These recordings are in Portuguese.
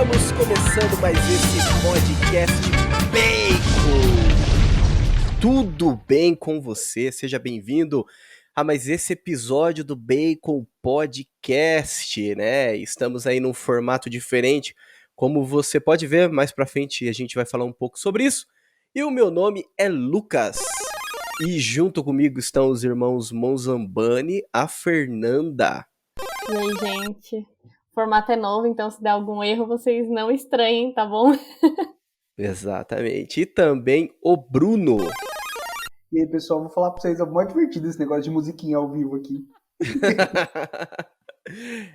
Estamos começando mais esse podcast Bacon. Tudo bem com você? Seja bem-vindo a mais esse episódio do Bacon Podcast, né? Estamos aí num formato diferente. Como você pode ver, mais pra frente a gente vai falar um pouco sobre isso. E o meu nome é Lucas. E junto comigo estão os irmãos Monzambani, a Fernanda. E aí, gente? O formato é novo, então se der algum erro, vocês não estranhem, tá bom? Exatamente. E também o Bruno. E aí, pessoal, vou falar pra vocês, é muito divertido esse negócio de musiquinha ao vivo aqui.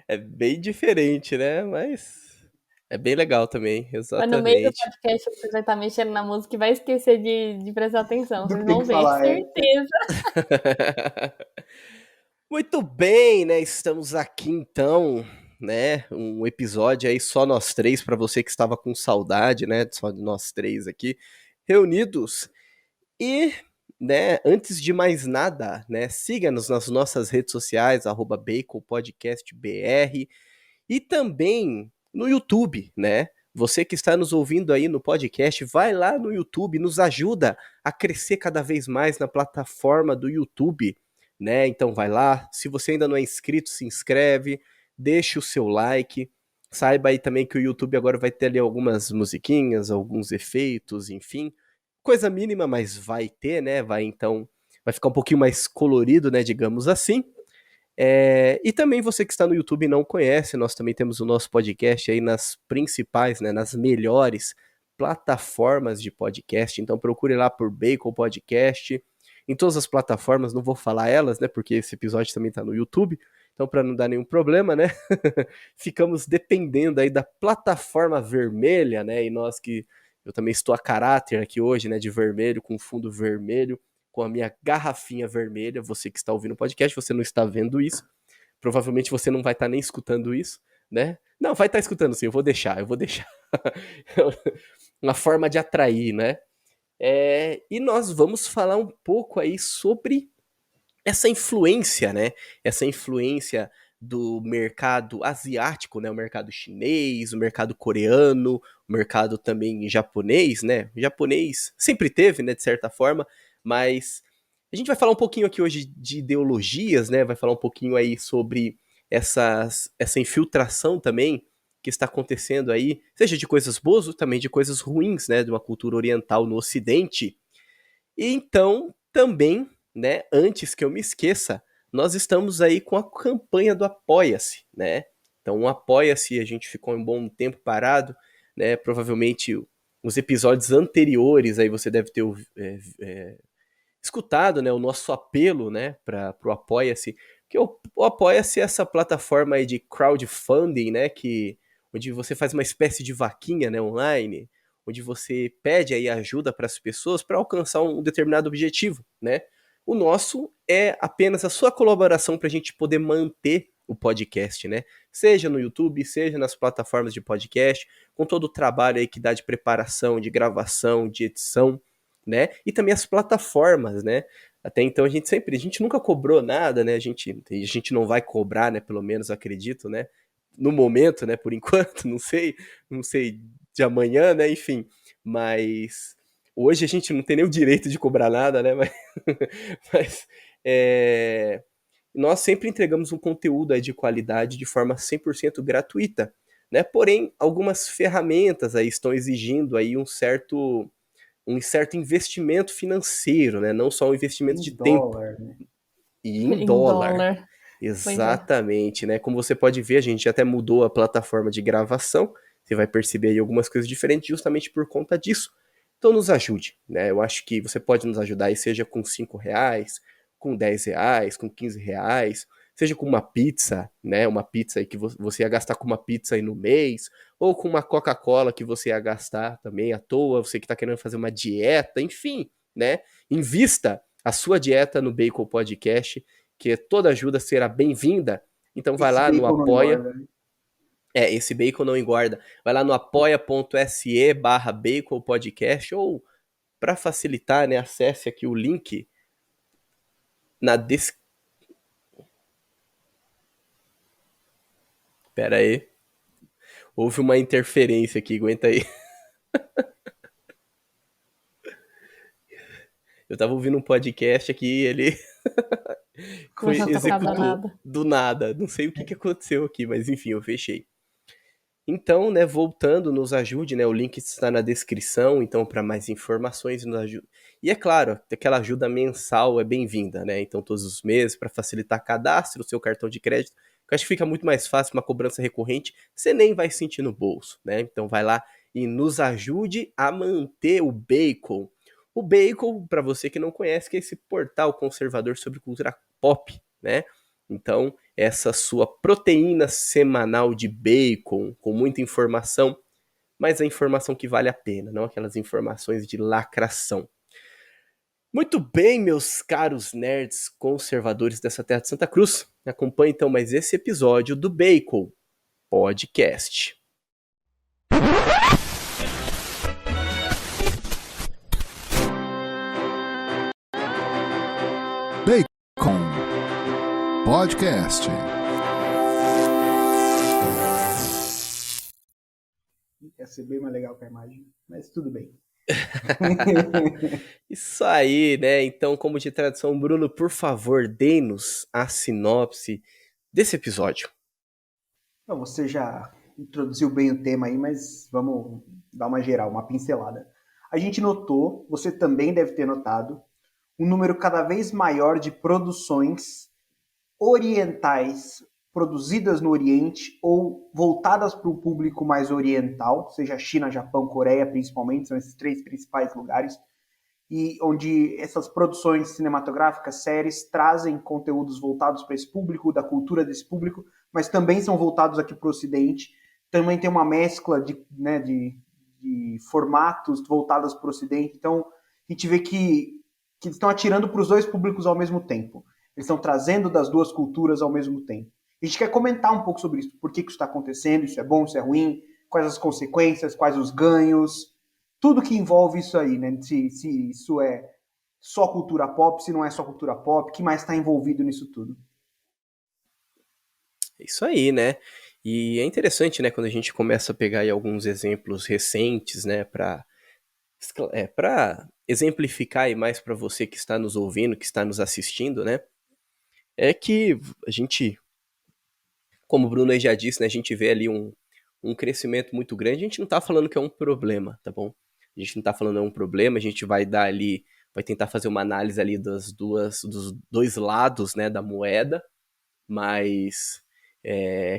É bem diferente, né? Mas é bem legal também, Mas no meio do exatamente. podcast você vai estar mexendo na música e vai esquecer de prestar atenção. Do Vocês tem vão que ver, falar, certeza. Muito bem, né? Estamos aqui então, né? Um episódio aí só nós três, para você que estava com saudade, né? Só de nós três aqui reunidos. E, né, antes de mais nada, né, siga-nos nas nossas redes sociais, @BaconPodcastBR, e também no YouTube, né? Você que está nos ouvindo aí no podcast, vai lá no YouTube, nos ajuda a crescer cada vez mais na plataforma do YouTube, né? Então vai lá, se você ainda não é inscrito, se inscreve, deixe o seu like. Saiba aí também que o YouTube agora vai ter ali algumas musiquinhas, alguns efeitos, enfim. Coisa mínima, mas vai ter, né? Vai ficar um pouquinho mais colorido, né? Digamos assim. E também você que está no YouTube e não conhece, nós também temos o nosso podcast aí nas principais, né, nas melhores plataformas de podcast. Então procure lá por Bacon Podcast, em todas as plataformas, não vou falar elas, né, porque esse episódio também está no YouTube, então para não dar nenhum problema, né, ficamos dependendo aí da plataforma vermelha, né, e nós que, eu também estou a caráter aqui hoje, né, de vermelho, com fundo vermelho, com a minha garrafinha vermelha. Você que está ouvindo o podcast, você não está vendo isso. Provavelmente você não vai estar nem escutando isso, né? Não, vai estar escutando sim, eu vou deixar. Uma forma de atrair, né? E nós vamos falar um pouco aí sobre essa influência, né? Essa influência do mercado asiático, né? O mercado chinês, o mercado coreano, o mercado também japonês, né? O japonês sempre teve, né? De certa forma, mas a gente vai falar um pouquinho aqui hoje de ideologias, né? Vai falar um pouquinho aí sobre essa infiltração também que está acontecendo aí, seja de coisas boas ou também de coisas ruins, né? De uma cultura oriental no Ocidente. E então, também, né, antes que eu me esqueça, nós estamos aí com a campanha do Apoia-se, né? Então, o Apoia-se, a gente ficou um bom tempo parado, né? Provavelmente os episódios anteriores aí você deve ter escutado, né, o nosso apelo, né, para o Apoia-se, que o Apoia-se é essa plataforma aí de crowdfunding, né, onde você faz uma espécie de vaquinha, né, online, onde você pede aí ajuda para as pessoas para alcançar um determinado objetivo, né? O nosso é apenas a sua colaboração para a gente poder manter o podcast, né? Seja no YouTube, seja nas plataformas de podcast, com todo o trabalho aí que dá de preparação, de gravação, de edição, né? E também as plataformas, né? Até então a gente nunca cobrou nada, né? A gente não vai cobrar, né? Pelo menos acredito, né? No momento, né? Por enquanto, não sei de amanhã, né? Enfim, mas hoje a gente não tem nem o direito de cobrar nada, né? Mas nós sempre entregamos um conteúdo aí de qualidade de forma 100% gratuita, né? Porém, algumas ferramentas aí estão exigindo aí um certo investimento financeiro, né? Não só um investimento de Em tempo. dólar, né? E em Em dólar. dólar. Pois é. Exatamente, né? Como você pode ver, a gente até mudou a plataforma de gravação. Você vai perceber aí algumas coisas diferentes justamente por conta disso. Então nos ajude, né? Eu acho que você pode nos ajudar aí, seja com R$ 5, com R$ 10, com R$ 15, seja com uma pizza, né? Uma pizza aí que você ia gastar com uma pizza aí no mês, ou com uma Coca-Cola que você ia gastar também à toa, você que está querendo fazer uma dieta, enfim, né? Invista a sua dieta no Bacon Podcast, que toda ajuda será bem-vinda. Então vai Esse lá no bacon não Apoia. engorda, né? Esse bacon não engorda. Vai lá no apoia.se/bacon podcast, ou para facilitar, né, acesse aqui o link na descrição. Pera aí. Houve uma interferência aqui, aguenta aí. Eu tava ouvindo um podcast aqui, ele Começou a tocar do executou nada. do nada. Não sei o que aconteceu aqui, mas enfim, eu fechei. Então, né, voltando, nos ajude, né? O link está na descrição, então, para mais informações, nos ajude. E é claro, aquela ajuda mensal é bem-vinda, né? Então, todos os meses, para facilitar cadastro, o seu cartão de crédito, eu acho que fica muito mais fácil uma cobrança recorrente, você nem vai sentir no bolso, né? Então, vai lá e nos ajude a manter o Bacon. O Bacon, para você que não conhece, que é esse portal conservador sobre cultura pop, né? Então, essa sua proteína semanal de bacon, com muita informação, mas a informação que vale a pena, não aquelas informações de lacração. Muito bem, meus caros nerds conservadores dessa terra de Santa Cruz. Acompanhe então mais esse episódio do Bacon Podcast. Bacon Podcast. Ia ser bem mais legal com a imagem, mas tudo bem. Isso aí, né? Então, como de tradição, Bruno, por favor, dê-nos a sinopse desse episódio. Então, você já introduziu bem o tema aí, mas vamos dar uma geral, uma pincelada. A gente notou, você também deve ter notado, um número cada vez maior de produções orientais produzidas no Oriente ou voltadas para o público mais oriental, seja China, Japão, Coreia principalmente, são esses três principais lugares, e onde essas produções cinematográficas, séries, trazem conteúdos voltados para esse público, da cultura desse público, mas também são voltados aqui para o Ocidente. Também tem uma mescla de formatos voltados para o Ocidente. Então, a gente vê que eles estão atirando para os dois públicos ao mesmo tempo. Eles estão trazendo das duas culturas ao mesmo tempo. A gente quer comentar um pouco sobre isso. Por que isso está acontecendo? Isso é bom? Isso é ruim? Quais as consequências? Quais os ganhos? Tudo que envolve isso aí, né? Se isso é só cultura pop, se não é só cultura pop, o que mais está envolvido nisso tudo? Isso aí, né? E é interessante, né, quando a gente começa a pegar aí alguns exemplos recentes, né, para exemplificar aí mais para você que está nos ouvindo, que está nos assistindo, né? É que a gente, como o Bruno aí já disse, né, a gente vê ali um crescimento muito grande. A gente não tá falando que é um problema, tá bom? A gente não tá falando que é um problema, a gente vai dar ali, vai tentar fazer uma análise ali dos dois lados, né, da moeda, mas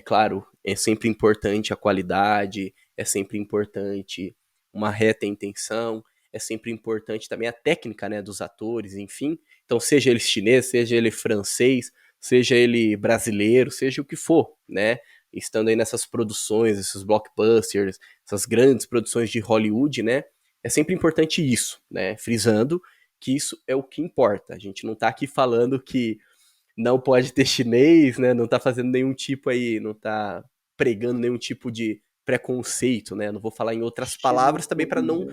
claro, é sempre importante a qualidade, é sempre importante uma reta intenção, é sempre importante também a técnica, né, dos atores, enfim. Então, seja ele chinês, seja ele francês, seja ele brasileiro, seja o que for, né? Estando aí nessas produções, esses blockbusters, essas grandes produções de Hollywood, né? É sempre importante isso, né? Frisando que isso é o que importa. A gente não tá aqui falando que não pode ter chinês, né? Não tá fazendo nenhum tipo aí, não tá pregando nenhum tipo de preconceito, né? Não vou falar em outras palavras também para não.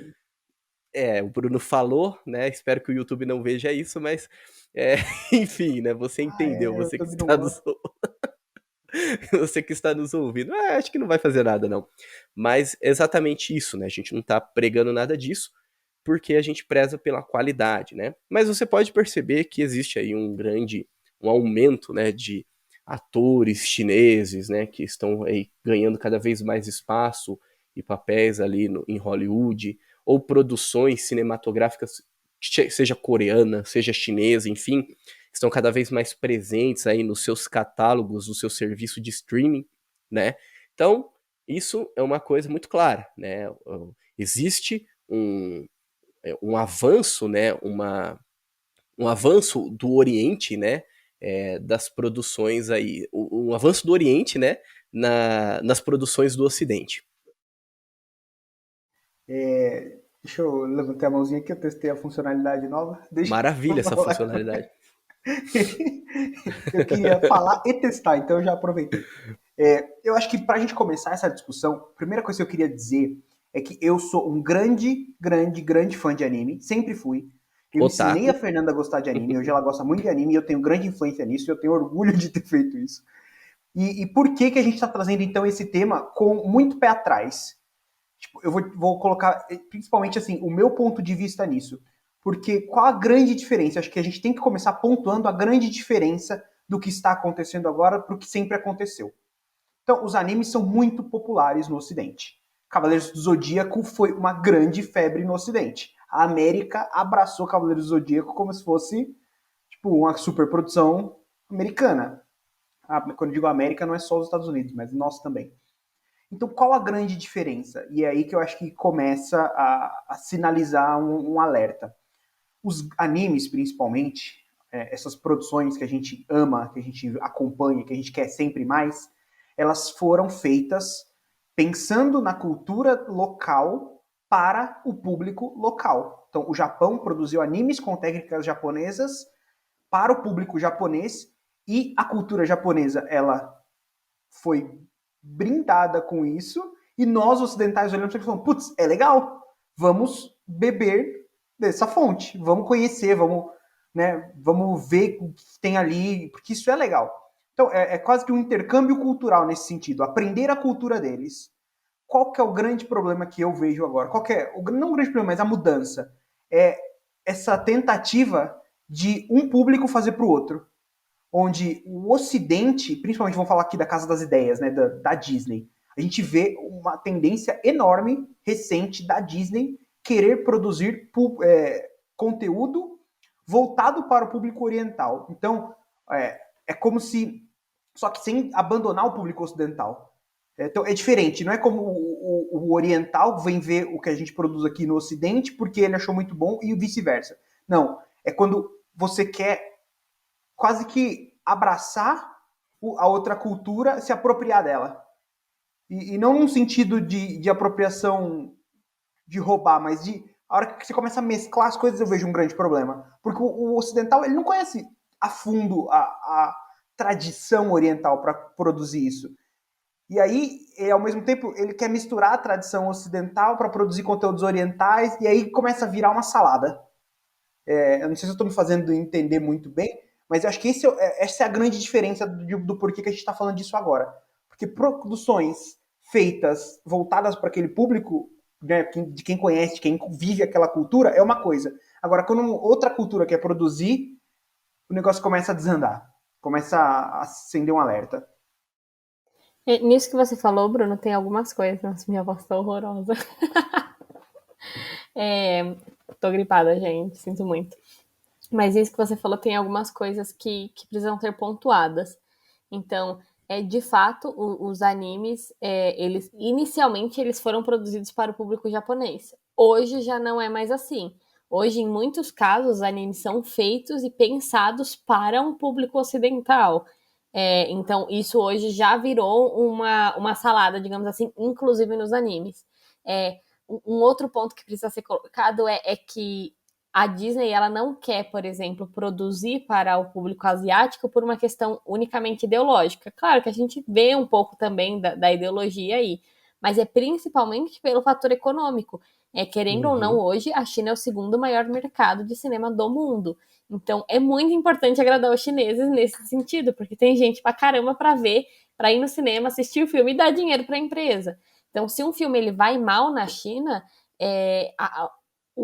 O Bruno falou, né? Espero que o YouTube não veja isso, mas enfim, né? Você entendeu, você que está nos você que está nos ouvindo. Acho que não vai fazer nada, não. Mas é exatamente isso, né? A gente não tá pregando nada disso, porque a gente preza pela qualidade, né? Mas você pode perceber que existe aí um aumento, né, de atores chineses, né, que estão aí ganhando cada vez mais espaço e papéis ali em Hollywood, ou produções cinematográficas, seja coreana, seja chinesa, enfim, estão cada vez mais presentes aí nos seus catálogos, no seu serviço de streaming, né? Então, isso é uma coisa muito clara, né? Existe um avanço, né? Um avanço do Oriente, né? Das produções aí, um avanço do Oriente, né? Nas produções do Ocidente. Deixa eu levantar a mãozinha aqui, eu testei a funcionalidade nova. Maravilha essa funcionalidade. Eu queria falar e testar, então eu já aproveitei. Eu acho que para a gente começar essa discussão, a primeira coisa que eu queria dizer é que eu sou um grande fã de anime, sempre fui. Eu Otaku. ensinei a Fernanda a gostar de anime, hoje ela gosta muito de anime e eu tenho grande influência nisso e eu tenho orgulho de ter feito isso. E por que a gente está trazendo, então, esse tema com muito pé atrás? Tipo, eu vou colocar, principalmente, assim, o meu ponto de vista nisso. Porque qual a grande diferença? Acho que a gente tem que começar pontuando a grande diferença do que está acontecendo agora para o que sempre aconteceu. Então, os animes são muito populares no Ocidente. Cavaleiros do Zodíaco foi uma grande febre no Ocidente. A América abraçou Cavaleiros do Zodíaco como se fosse tipo uma superprodução americana. Quando eu digo América, não é só os Estados Unidos, mas nós também. Então, qual a grande diferença? E é aí que eu acho que começa a sinalizar um alerta. Os animes, principalmente, essas produções que a gente ama, que a gente acompanha, que a gente quer sempre mais, elas foram feitas pensando na cultura local para o público local. Então, o Japão produziu animes com técnicas japonesas para o público japonês e a cultura japonesa, ela foi brindada com isso e nós ocidentais olhamos e falamos, putz, é legal, vamos beber dessa fonte, vamos conhecer, vamos ver o que tem ali, porque isso é legal. Então, é quase que um intercâmbio cultural nesse sentido, aprender a cultura deles. Qual que é o grande problema que eu vejo agora? Não o grande problema, mas a mudança. É essa tentativa de um público fazer para o outro. Onde o Ocidente, principalmente vamos falar aqui da Casa das Ideias, né, da Disney, a gente vê uma tendência enorme, recente, da Disney querer produzir conteúdo voltado para o público oriental. Então, é como se... Só que sem abandonar o público ocidental. Então, é diferente. Não é como o oriental vem ver o que a gente produz aqui no Ocidente porque ele achou muito bom e vice-versa. Não. É quando você quer quase que abraçar a outra cultura, se apropriar dela. E não num sentido de apropriação de roubar, mas a hora que você começa a mesclar as coisas, eu vejo um grande problema. Porque o ocidental, ele não conhece a fundo a tradição oriental para produzir isso. E aí, ao mesmo tempo, ele quer misturar a tradição ocidental para produzir conteúdos orientais, e aí começa a virar uma salada. Eu não sei se eu estou me fazendo entender muito bem, mas eu acho que essa é a grande diferença do porquê que a gente está falando disso agora. Porque produções feitas, voltadas para aquele público, né, de quem conhece, de quem vive aquela cultura, é uma coisa. Agora, quando outra cultura quer produzir, o negócio começa a desandar. Começa a acender um alerta. Nisso que você falou, Bruno, tem algumas coisas. Nossa, minha voz tá horrorosa. Tô gripada, gente. Sinto muito. Mas isso que você falou tem algumas coisas que precisam ser pontuadas. Então, de fato, os animes, inicialmente, eles foram produzidos para o público japonês. Hoje já não é mais assim. Hoje, em muitos casos, os animes são feitos e pensados para um público ocidental. Então, isso hoje já virou uma salada, digamos assim, inclusive nos animes. Um outro ponto que precisa ser colocado é que a Disney, ela não quer, por exemplo, produzir para o público asiático por uma questão unicamente ideológica. Claro que a gente vê um pouco também da ideologia aí, mas é principalmente pelo fator econômico. Querendo ou não, hoje a China é o segundo maior mercado de cinema do mundo. Então, é muito importante agradar os chineses nesse sentido, porque tem gente pra caramba pra ver, pra ir no cinema, assistir o filme e dar dinheiro pra empresa. Então, se um filme ele vai mal na China,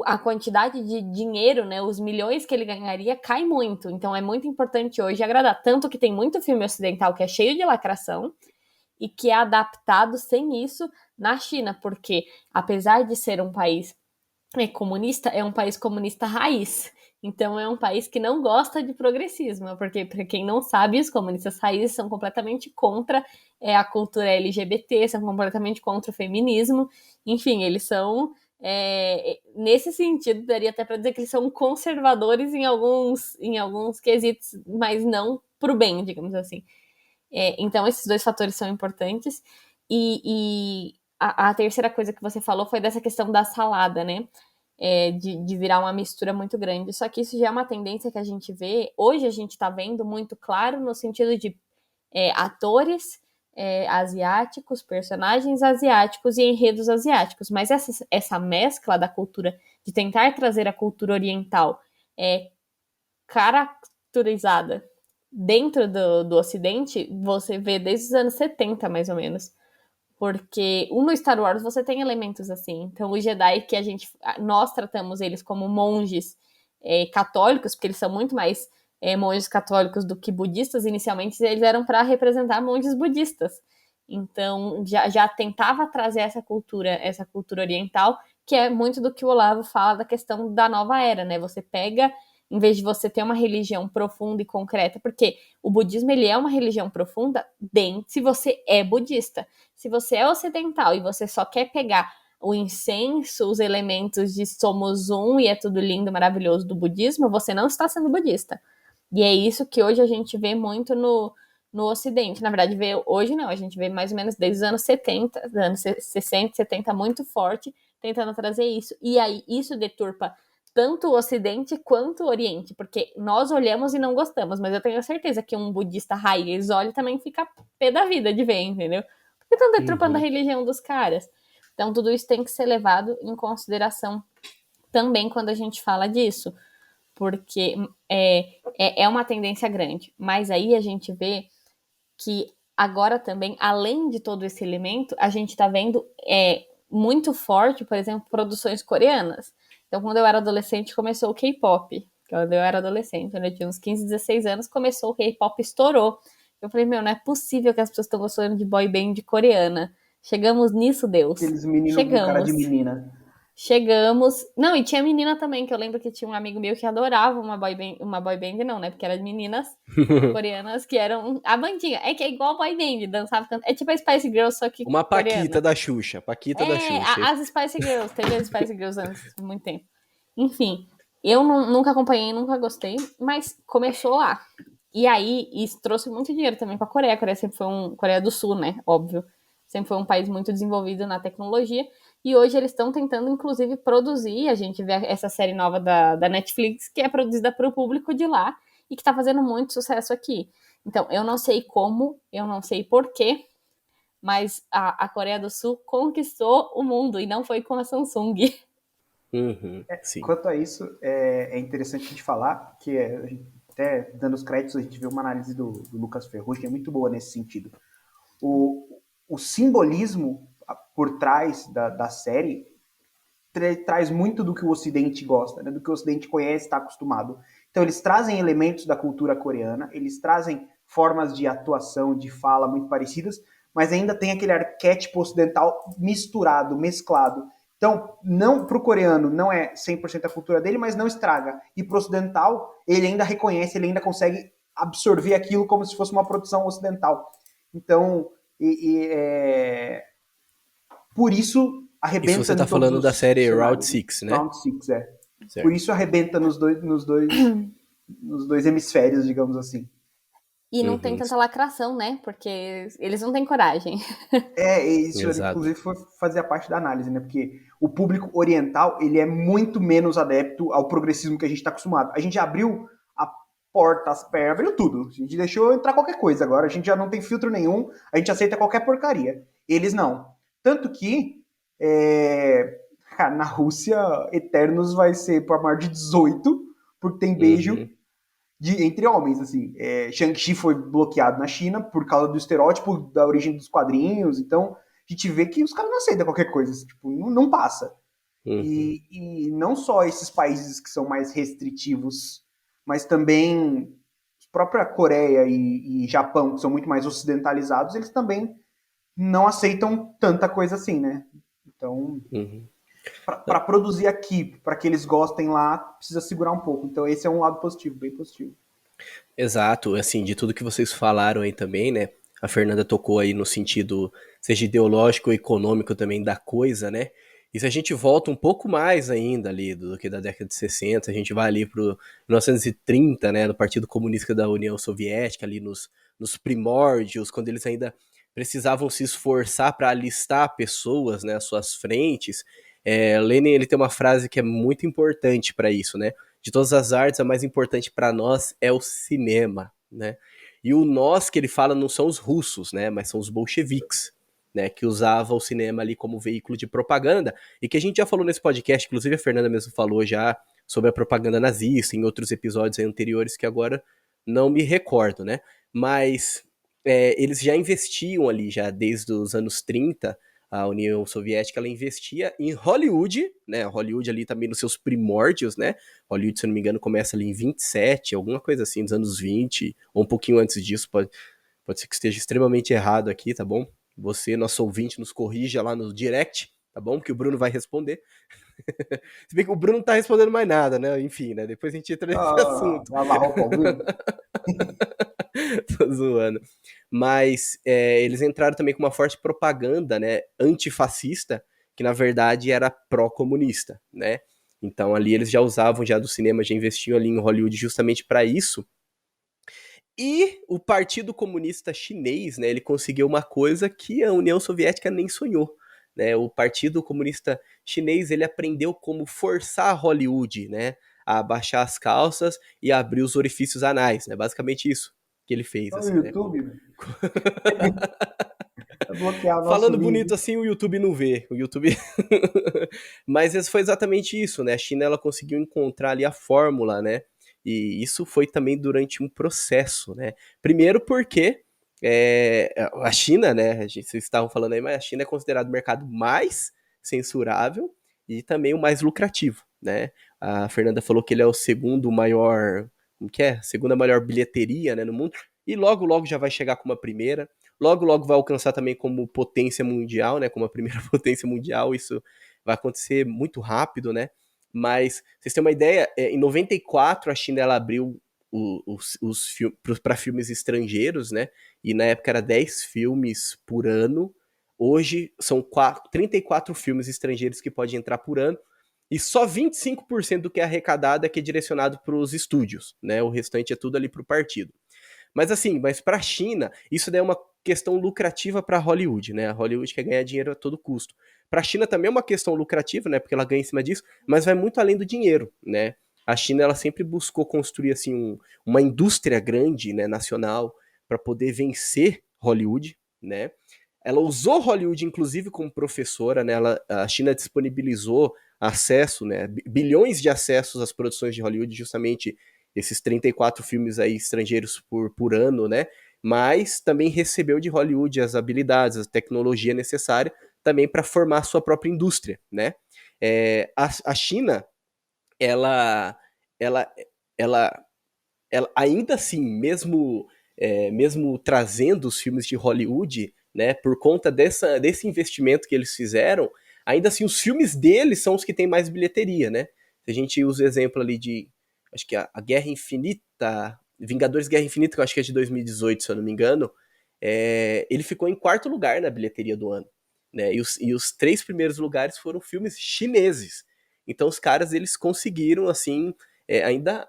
a quantidade de dinheiro, né, os milhões que ele ganharia, cai muito. Então, é muito importante hoje agradar. Tanto que tem muito filme ocidental que é cheio de lacração e que é adaptado sem isso na China, porque apesar de ser um país comunista, é um país comunista raiz. Então, é um país que não gosta de progressismo, porque, para quem não sabe, os comunistas raízes são completamente contra a cultura LGBT, são completamente contra o feminismo. Enfim, eles são, nesse sentido, daria até para dizer que eles são conservadores em alguns quesitos, mas não para o bem, digamos assim. Então, esses dois fatores são importantes. E a terceira coisa que você falou foi dessa questão da salada, né? De virar uma mistura muito grande. Só que isso já é uma tendência que a gente vê. Hoje a gente está vendo muito claro no sentido de atores asiáticos, personagens asiáticos e enredos asiáticos. Mas essa mescla da cultura, de tentar trazer a cultura oriental caracterizada dentro do Ocidente, você vê desde os anos 70, mais ou menos. Porque no Star Wars você tem elementos assim. Então, os Jedi que nós tratamos eles como monges católicos, porque eles são muito mais monges católicos do que budistas. Inicialmente, eles eram para representar monges budistas. Então, já tentava trazer essa cultura oriental, que é muito do que o Olavo fala da questão da nova era, né? Você pega, em vez de você ter uma religião profunda e concreta, porque o budismo ele é uma religião profunda se você é budista. Se você é ocidental e você só quer pegar o incenso, os elementos de somos um e é tudo lindo, maravilhoso do budismo, você não está sendo budista. E é isso que hoje a gente vê muito no Ocidente. Na verdade, hoje não, a gente vê mais ou menos desde os anos 70, anos 60, 70, muito forte, tentando trazer isso. E aí, isso deturpa tanto o Ocidente quanto o Oriente, porque nós olhamos e não gostamos, mas eu tenho certeza que um budista raiz olha e também fica pé da vida de ver, entendeu? Porque estão deturpando a religião dos caras. Então, tudo isso tem que ser levado em consideração também quando a gente fala disso, porque é uma tendência grande. Mas aí a gente vê que agora também, além de todo esse elemento, a gente está vendo muito forte, por exemplo, produções coreanas. Então, quando eu era adolescente, começou o K-pop. Quando eu era adolescente, quando eu tinha uns 15, 16 anos, começou o K-pop, estourou. Eu falei, não é possível que as pessoas estão gostando de boy band coreana. Chegamos nisso, Deus. Aqueles meninos com cara de menina. Chegamos. Não, e tinha menina também, que eu lembro que tinha um amigo meu que adorava uma boy band não, né? Porque eram meninas coreanas que eram a bandinha. É que é igual boy band, dançava, cantava. É tipo a Spice Girls, só que Uma coreana. Paquita da Xuxa. Paquita da Xuxa. As Spice Girls, teve as Spice Girls antes, muito tempo. Enfim, eu nunca acompanhei, nunca gostei, mas começou lá. E aí, isso trouxe muito dinheiro também pra Coreia. A Coreia sempre foi Coreia do Sul, né? Óbvio. Sempre foi um país muito desenvolvido na tecnologia. E hoje eles estão tentando, inclusive, produzir. A gente vê essa série nova da Netflix, que é produzida para o público de lá e que está fazendo muito sucesso aqui. Então, eu não sei como, eu não sei porquê, mas a Coreia do Sul conquistou o mundo e não foi com a Samsung. Sim. Quanto a isso, é interessante a gente falar que, até dando os créditos, a gente viu uma análise do Lucas Ferrugem, que é muito boa nesse sentido. O simbolismo por trás da série traz muito do que o Ocidente gosta, né? Do que o Ocidente conhece, está acostumado. Então eles trazem elementos da cultura coreana, eles trazem formas de atuação, de fala muito parecidas, mas ainda tem aquele arquétipo ocidental misturado, mesclado. Então, para o coreano não é 100% a cultura dele, mas não estraga. E para o ocidental, ele ainda reconhece, ele ainda consegue absorver aquilo como se fosse uma produção ocidental. Então, por isso arrebenta. Isso você tá falando da série Round 6, né? Round 6, Certo. Por isso arrebenta nos dois hemisférios, digamos assim. E não tem tanta lacração, né? Porque eles não têm coragem. Isso inclusive fazia parte da análise, né? Porque o público oriental, ele é muito menos adepto ao progressismo que a gente está acostumado. A gente abriu a porta, as pernas, abriu tudo. A gente deixou entrar qualquer coisa agora. A gente já não tem filtro nenhum, a gente aceita qualquer porcaria. Eles não. Tanto que na Rússia, Eternos vai ser para maior de 18, porque tem beijo entre homens, assim. Shang-Chi foi bloqueado na China por causa do estereótipo da origem dos quadrinhos, então a gente vê que os caras não aceitam qualquer coisa, assim, tipo, não passa. E não só esses países que são mais restritivos, mas também a própria Coreia e Japão, que são muito mais ocidentalizados, eles também não aceitam tanta coisa assim, né? Então, para produzir aqui, para que eles gostem lá, precisa segurar um pouco. Então esse é um lado positivo, bem positivo. Exato, assim, de tudo que vocês falaram aí também, né? A Fernanda tocou aí no sentido, seja ideológico ou econômico também da coisa, né? E se a gente volta um pouco mais ainda ali do que da década de 60, a gente vai ali pro 1930, né? No Partido Comunista da União Soviética, ali nos primórdios, quando eles ainda precisavam se esforçar para alistar pessoas, né? Às suas frentes. Lenin, ele tem uma frase que é muito importante para isso, né? De todas as artes, a mais importante para nós é o cinema, né? E o nós que ele fala não são os russos, né? Mas são os bolcheviques, né? Que usavam o cinema ali como veículo de propaganda e que a gente já falou nesse podcast, inclusive a Fernanda mesmo falou já sobre a propaganda nazista em outros episódios anteriores que agora não me recordo, né? Mas eles já investiam ali, já desde os anos 30, a União Soviética ela investia em Hollywood, né? Hollywood ali também nos seus primórdios, né? Hollywood, se eu não me engano, começa ali em 27, alguma coisa assim, dos anos 20, ou um pouquinho antes disso, pode ser que esteja extremamente errado aqui, tá bom? Você, nosso ouvinte, nos corrija lá no direct, tá bom? Que o Bruno vai responder. Se bem que o Bruno não tá respondendo mais nada, né? Enfim, né? Depois a gente entra nesse assunto. Lavar roupa ao vivo. Tô zoando. Mas eles entraram também com uma forte propaganda, né, antifascista, que na verdade era pró-comunista, né? Então ali eles já usavam já do cinema, já investiam ali em Hollywood justamente para isso. E o Partido Comunista Chinês, né, ele conseguiu uma coisa que a União Soviética nem sonhou, né? O Partido Comunista Chinês, ele aprendeu como forçar Hollywood, né, a abaixar as calças e abrir os orifícios anais, né? Basicamente isso que ele fez, Só no assim, né? YouTube, velho. Vai bloquear o nosso Falando bonito vídeo. assim, o YouTube não vê. O YouTube. Mas foi exatamente isso, né? A China ela conseguiu encontrar ali a fórmula, né? E isso foi também durante um processo, né? Primeiro porque a China, né? Vocês estavam falando aí, mas a China é considerado o mercado mais censurável e também o mais lucrativo, né? A Fernanda falou que ele é o segundo maior, como que é? Segunda maior bilheteria, né, no mundo. E logo, logo já vai chegar com uma primeira. Logo, logo vai alcançar também como potência mundial, né? Como a primeira potência mundial. Isso vai acontecer muito rápido, né? Mas, vocês têm uma ideia, em 94 a China ela abriu os filmes para filmes estrangeiros, né? E na época era 10 filmes por ano. Hoje são 34 filmes estrangeiros que podem entrar por ano. E só 25% do que é arrecadado é que é direcionado para os estúdios, né? O restante é tudo ali para o partido. Mas assim, mas para a China, isso daí é uma questão lucrativa para Hollywood, né? A Hollywood quer ganhar dinheiro a todo custo. Para a China também é uma questão lucrativa, né? Porque ela ganha em cima disso, mas vai muito além do dinheiro, né? A China ela sempre buscou construir assim uma indústria grande, né, nacional, para poder vencer Hollywood, né? Ela usou Hollywood inclusive como professora, né? A China disponibilizou acesso, né? Bilhões de acessos às produções de Hollywood, justamente esses 34 filmes aí estrangeiros por ano, né? Mas também recebeu de Hollywood as habilidades, a tecnologia necessária também para formar a sua própria indústria, né? A China, ela, ela, ela, ela ainda assim, mesmo trazendo os filmes de Hollywood, né, por conta desse investimento que eles fizeram, ainda assim os filmes deles são os que têm mais bilheteria, né? Se a gente usa o exemplo ali de, acho que a Guerra Infinita, Vingadores Guerra Infinita, que eu acho que é de 2018, se eu não me engano, ele ficou em quarto lugar na bilheteria do ano, né? E os 3 primeiros lugares foram filmes chineses. Então os caras eles conseguiram assim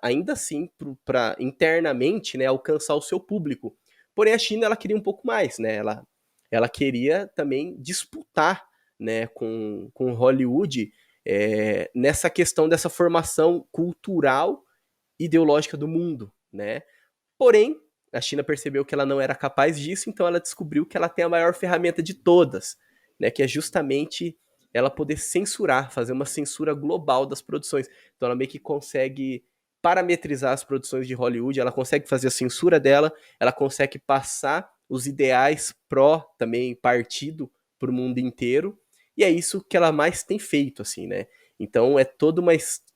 ainda assim, para internamente, né, alcançar o seu público. Porém, a China ela queria um pouco mais, né? Ela queria também disputar, né, com Hollywood nessa questão dessa formação cultural ideológica do mundo, né? Porém, a China percebeu que ela não era capaz disso, então ela descobriu que ela tem a maior ferramenta de todas, né, que é justamente ela poder censurar, fazer uma censura global das produções. Então ela meio que consegue parametrizar as produções de Hollywood, ela consegue fazer a censura dela, ela consegue passar os ideais pró também partido para o mundo inteiro, e é isso que ela mais tem feito, assim, né? Então é todo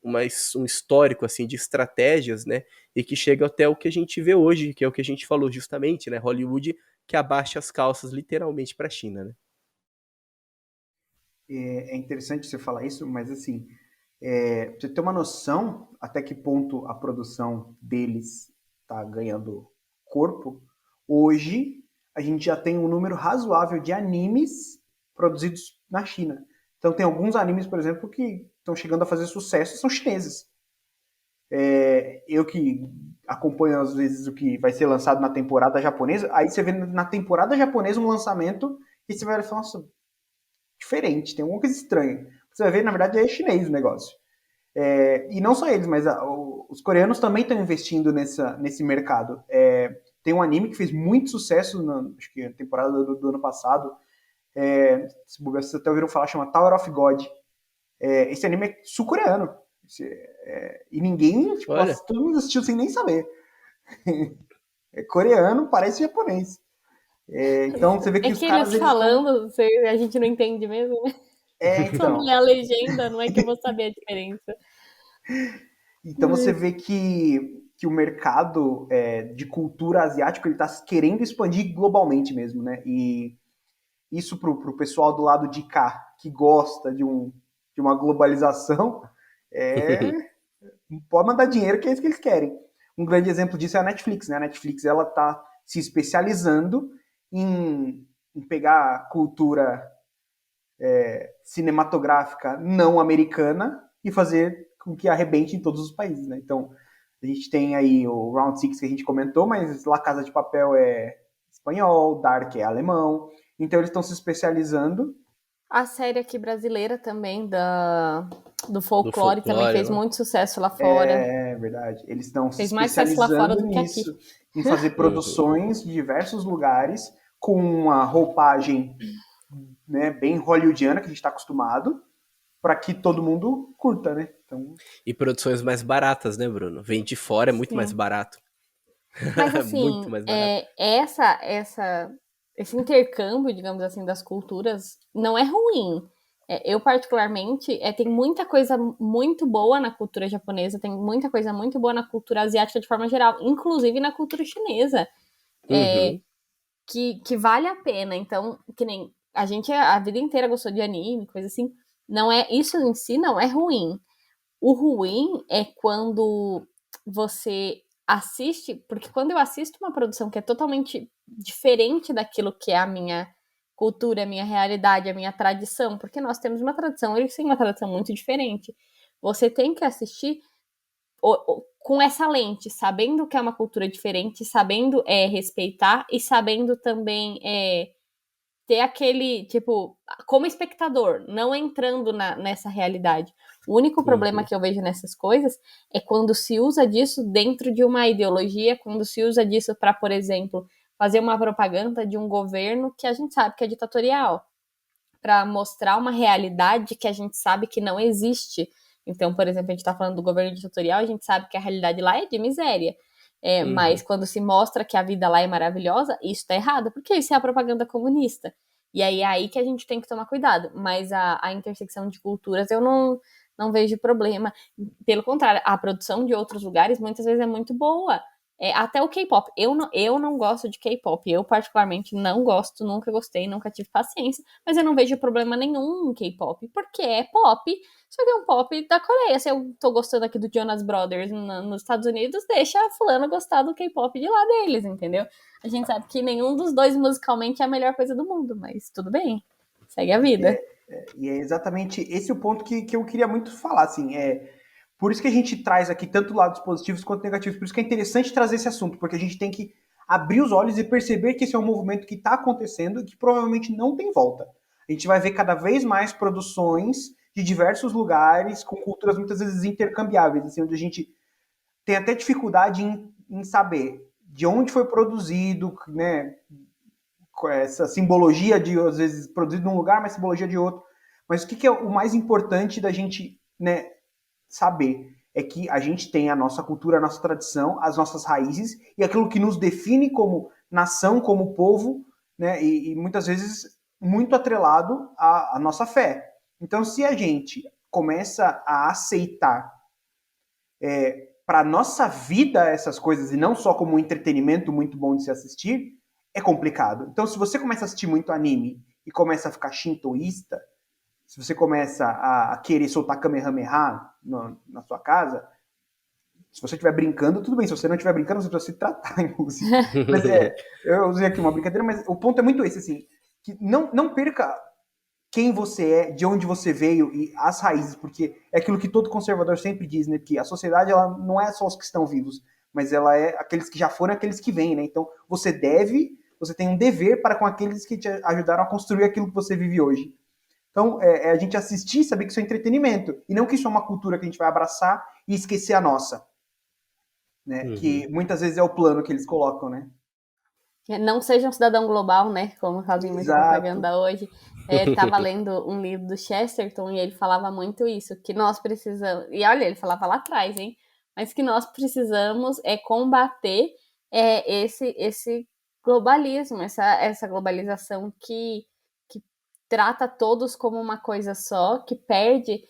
um histórico assim de estratégias, né? E que chega até o que a gente vê hoje, que é o que a gente falou justamente, né? Hollywood que abaixa as calças literalmente para a China, né? É interessante você falar isso, mas assim, pra você ter uma noção até que ponto a produção deles está ganhando corpo, hoje a gente já tem um número razoável de animes produzidos na China. Então tem alguns animes, por exemplo, que estão chegando a fazer sucesso, são chineses. Eu que acompanho às vezes o que vai ser lançado na temporada japonesa, aí você vê na temporada japonesa um lançamento e você vai falar, nossa, diferente, tem alguma coisa estranha. Você vai ver, na verdade, é chinês o negócio. E não só eles, mas os coreanos também estão investindo nesse mercado. Tem um anime que fez muito sucesso, acho que na temporada do ano passado. Se vocês até ouviram falar, chama Tower of God. Esse anime é sul-coreano. E ninguém, tipo, Olha, todo mundo assistiu sem nem saber. É coreano, parece japonês. Então você vê que É os que caras, eles eles estão... falando, a gente não entende mesmo, né? Só não Então. ler a legenda, não é que eu vou saber a diferença. Então você vê que o mercado de cultura asiático ele está querendo expandir globalmente mesmo, né? E isso pro pessoal do lado de cá, que gosta de uma globalização, é, pode mandar dinheiro que é isso que eles querem. Um grande exemplo disso é a Netflix, né? A Netflix ela está se especializando em pegar a cultura cinematográfica não americana e fazer com que arrebente em todos os países, né? Então, a gente tem aí o Round Six que a gente comentou, mas La Casa de Papel é espanhol, Dark é alemão. Então, eles estão se especializando. A série aqui brasileira também, do Do folclore, também folclore, fez né? muito sucesso lá fora. É verdade. Eles estão se Fez mais sucesso lá fora especializando do que aqui. nisso, em fazer Uhum. produções de diversos lugares com uma roupagem, né, bem hollywoodiana que a gente está acostumado, para que todo mundo curta, né? Então, E produções mais baratas, né, Bruno? Vem de fora, é muito mais Sim. barato. Mas Muito assim, mais barato. esse intercâmbio, digamos assim, das culturas não é ruim. Eu, particularmente, tem muita coisa muito boa na cultura japonesa, tem muita coisa muito boa na cultura asiática de forma geral, inclusive na cultura chinesa, Uhum. que vale a pena. Então, que nem a gente a vida inteira gostou de anime, coisa assim. Não é, isso em si não é ruim. O ruim é quando você assiste, porque quando eu assisto uma produção que é totalmente diferente daquilo que é a minha cultura, a minha realidade, a minha tradição, porque nós temos uma tradição, eles têm uma tradição muito diferente. Você tem que assistir com essa lente, sabendo que é uma cultura diferente, sabendo respeitar e sabendo também ter aquele, tipo, como espectador, não entrando nessa realidade. O único problema Uhum. que eu vejo nessas coisas é quando se usa disso dentro de uma ideologia, quando se usa disso para, por exemplo, fazer uma propaganda de um governo que a gente sabe que é ditatorial, para mostrar uma realidade que a gente sabe que não existe. Então, por exemplo, a gente está falando do governo ditatorial, a gente sabe que a realidade lá é de miséria. Mas Uhum. quando se mostra que a vida lá é maravilhosa, isso está errado, porque isso é a propaganda comunista. E aí é aí que a gente tem que tomar cuidado. Mas a intersecção de culturas eu não vejo problema. Pelo contrário, a produção de outros lugares muitas vezes é muito boa. Até o K-pop. Eu não gosto de K-pop. Eu, particularmente, não gosto, nunca gostei, nunca tive paciência. Mas eu não vejo problema nenhum em K-pop, porque é pop, só que é um pop da Coreia. Se eu tô gostando aqui do Jonas Brothers nos Estados Unidos, deixa a fulana gostar do K-pop de lá deles, entendeu? A gente sabe que nenhum dos dois musicalmente é a melhor coisa do mundo, mas tudo bem. Segue a vida. e é exatamente esse o ponto que eu queria muito falar, assim, por isso que a gente traz aqui tanto lados positivos quanto negativos, por isso que é interessante trazer esse assunto, porque a gente tem que abrir os olhos e perceber que esse é um movimento que está acontecendo e que provavelmente não tem volta. A gente vai ver cada vez mais produções de diversos lugares, com culturas muitas vezes intercambiáveis, assim, onde a gente tem até dificuldade em saber de onde foi produzido, né, essa simbologia de, às vezes, produzido num lugar, mas simbologia de outro. Mas o que é o mais importante da gente, né, saber? É que a gente tem a nossa cultura, a nossa tradição, as nossas raízes e aquilo que nos define como nação, como povo, né, e muitas vezes muito atrelado à nossa fé. Então, se a gente começa a aceitar para nossa vida essas coisas e não só como um entretenimento muito bom de se assistir, é complicado. Então, se você começa a assistir muito anime e começa a ficar shintoísta, se você começa a querer soltar Kamehameha na sua casa, se você estiver brincando, tudo bem. Se você não estiver brincando, você precisa se tratar, inclusive. Mas eu usei aqui uma brincadeira, mas o ponto é muito esse, assim, que não perca quem você é, de onde você veio e as raízes, porque é aquilo que todo conservador sempre diz, né? Que a sociedade ela não é só os que estão vivos, mas ela é aqueles que já foram, aqueles que vêm, né? Então você tem um dever para com aqueles que te ajudaram a construir aquilo que você vive hoje. Então, a gente assistir e saber que isso é entretenimento, e não que isso é uma cultura que a gente vai abraçar e esquecer a nossa, né? Uhum. Que muitas vezes é o plano que eles colocam, né? Não seja um cidadão global, né? Como fazem muita Exato. propaganda hoje. Estava lendo um livro do Chesterton e ele falava muito isso, que nós precisamos. E olha, ele falava lá atrás, hein? mas que nós precisamos combater esse globalismo, essa globalização que trata todos como uma coisa só, que perde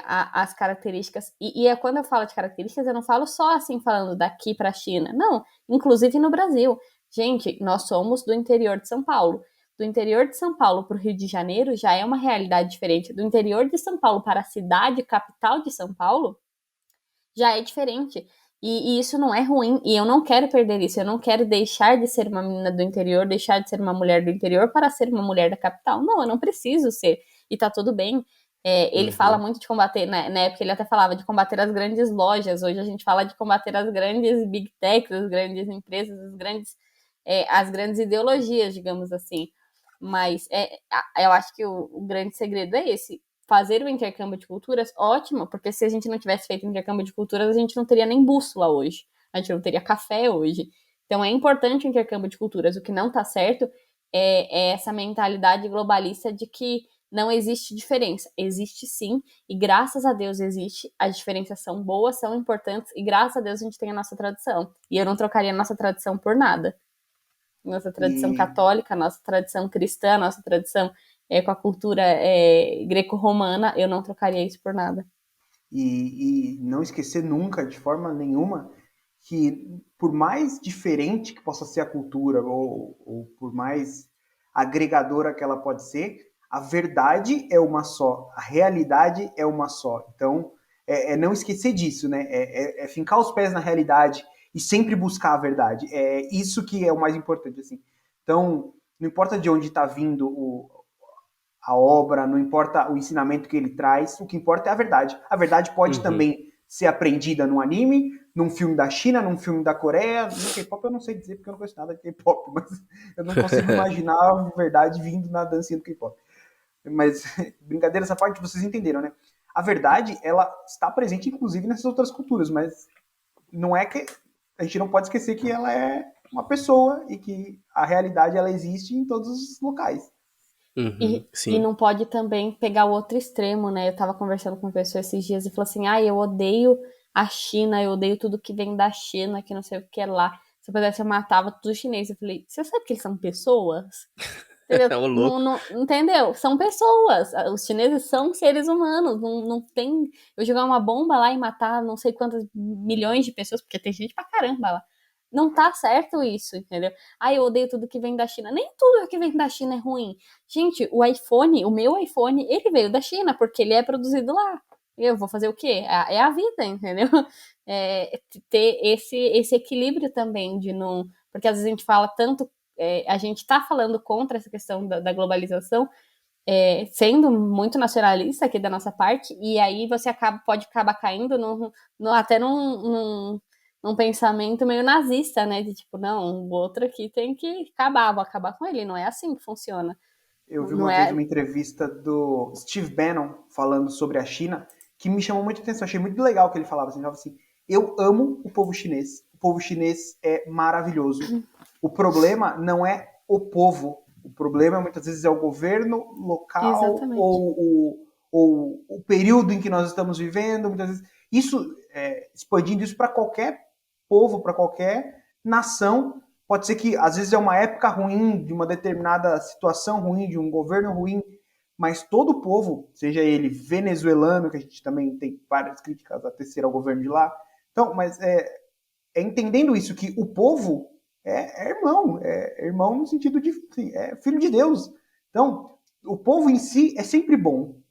as características. E quando eu falo de características, eu não falo só assim, falando daqui para a China. Não, inclusive no Brasil. Gente, nós somos do interior de São Paulo. Do interior de São Paulo para o Rio de Janeiro já é uma realidade diferente. Do interior de São Paulo para a cidade capital de São Paulo já é diferente. E isso não é ruim, e eu não quero perder isso, eu não quero deixar de ser uma menina do interior, deixar de ser uma mulher do interior para ser uma mulher da capital. Não, eu não preciso ser, e tá tudo bem. Ele fala muito de combater, na época ele até falava de combater as grandes lojas, hoje a gente fala de combater as grandes big techs, as grandes empresas, as grandes ideologias, digamos assim. Mas eu acho que o grande segredo é esse, fazer o intercâmbio de culturas, ótimo, porque se a gente não tivesse feito o intercâmbio de culturas, a gente não teria nem bússola hoje, a gente não teria café hoje. Então é importante o intercâmbio de culturas. O que não tá certo é essa mentalidade globalista de que não existe diferença. Existe sim, e graças a Deus existe. As diferenças são boas, são importantes, e graças a Deus a gente tem a nossa tradição. E eu não trocaria a nossa tradição por nada. Nossa tradição católica, nossa tradição cristã, nossa tradição com a cultura greco-romana, eu não trocaria isso por nada. E não esquecer nunca, de forma nenhuma, que por mais diferente que possa ser a cultura, ou por mais agregadora que ela pode ser, a verdade é uma só, a realidade é uma só. Então, não esquecer disso, né? É fincar os pés na realidade e sempre buscar a verdade. É isso que é o mais importante, assim. Então, não importa de onde está vindo a obra, não importa o ensinamento que ele traz, o que importa é a verdade. A verdade pode também ser aprendida num anime, num filme da China, num filme da Coreia. No K-pop eu não sei dizer porque eu não conheço nada de K-pop, mas eu não consigo imaginar a verdade vindo na dancinha do K-pop. Mas, brincadeira essa parte, vocês entenderam, né? A verdade, ela está presente, inclusive, nessas outras culturas, mas não é que... A gente não pode esquecer que ela é uma pessoa e que a realidade, ela existe em todos os locais. E não pode também pegar o outro extremo, né? Eu tava conversando com uma pessoa esses dias e falou assim, eu odeio a China, eu odeio tudo que vem da China, que não sei o que é lá. Se eu pudesse, eu matava todos os chineses. Eu falei, você sabe que eles são pessoas? Entendeu? Não, entendeu? São pessoas. Os chineses são seres humanos. Não tem... Eu jogar uma bomba lá e matar não sei quantas milhões de pessoas, porque tem gente pra caramba lá. Não tá certo isso, entendeu? Eu odeio tudo que vem da China. Nem tudo que vem da China é ruim. Gente, o meu iPhone, ele veio da China, porque ele é produzido lá. Eu vou fazer o quê? É a vida, entendeu? Ter esse equilíbrio também de não... Porque às vezes a gente fala tanto... a gente tá falando contra essa questão da globalização, sendo muito nacionalista aqui da nossa parte, e aí você pode acabar caindo até num pensamento meio nazista, né? De tipo, não, o outro aqui tem que acabar, vou acabar com ele. Não é assim que funciona. Eu vi uma vez uma entrevista do Steve Bannon falando sobre a China, que me chamou muita atenção. Achei muito legal o que ele falava. Ele falava assim, eu amo o povo chinês. O povo chinês é maravilhoso. O problema não é o povo. O problema muitas vezes é o governo local ou o período em que nós estamos vivendo. Muitas vezes isso, expandindo isso para qualquer povo, para qualquer nação, pode ser que às vezes é uma época ruim, de uma determinada situação ruim, de um governo ruim, mas todo o povo, seja ele venezuelano, que a gente também tem várias críticas a tecer ao governo de lá, então, mas entendendo isso, que o povo é irmão no sentido de é filho de Deus. Então, o povo em si é sempre bom.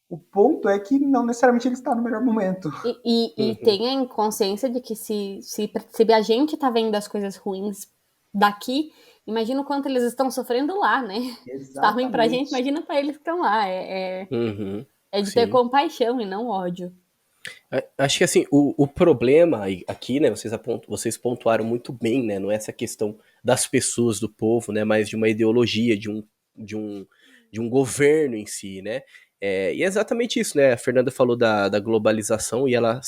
O ponto é que não necessariamente ele está no melhor momento. E tenha consciência de que se a gente tá vendo as coisas ruins daqui, imagina o quanto eles estão sofrendo lá, né? Exatamente. Se tá ruim pra gente, imagina pra eles que estão lá. É de ter compaixão e não ódio. Acho que assim, o problema aqui, né, vocês pontuaram muito bem, né, não é essa questão das pessoas, do povo, né, mas de uma ideologia, de um governo em si, né, e é exatamente isso, né, a Fernanda falou da globalização e ela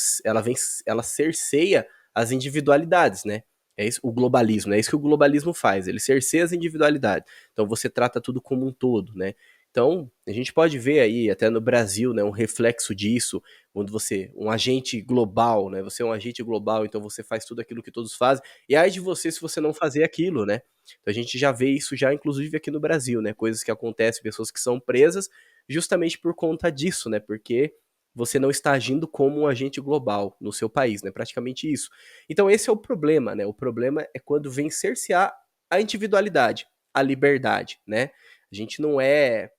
cerceia as individualidades, né, é isso, o globalismo, é isso que o globalismo faz, ele cerceia as individualidades, então você trata tudo como um todo, né, Então, a gente pode ver aí, até no Brasil, né, um reflexo disso, quando você, um agente global, né, você é um agente global, então você faz tudo aquilo que todos fazem, e ai de você se você não fazer aquilo, né? Então a gente já vê isso já, inclusive, aqui no Brasil, né, coisas que acontecem, pessoas que são presas justamente por conta disso, né, porque você não está agindo como um agente global no seu país, né, praticamente isso. Então esse é o problema, né, o problema é quando vem cercear a individualidade, a liberdade, né? A gente não é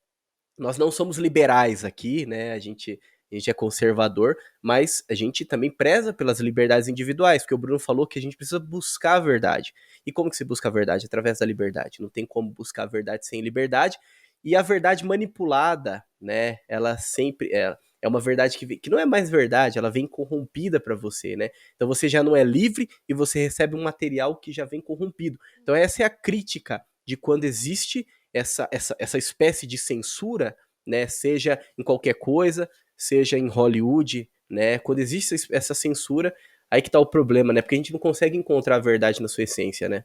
nós não somos liberais aqui, né? A gente é conservador, mas a gente também preza pelas liberdades individuais, porque o Bruno falou que a gente precisa buscar a verdade. E como que se busca a verdade? Através da liberdade. Não tem como buscar a verdade sem liberdade. E a verdade manipulada, né? Ela sempre é uma verdade que não é mais verdade, ela vem corrompida para você, né? Então você já não é livre e você recebe um material que já vem corrompido. Então essa é a crítica de quando existe essa espécie de censura, né, seja em qualquer coisa, seja em Hollywood, né, quando existe essa censura, aí que tá o problema, né, porque a gente não consegue encontrar a verdade na sua essência, né.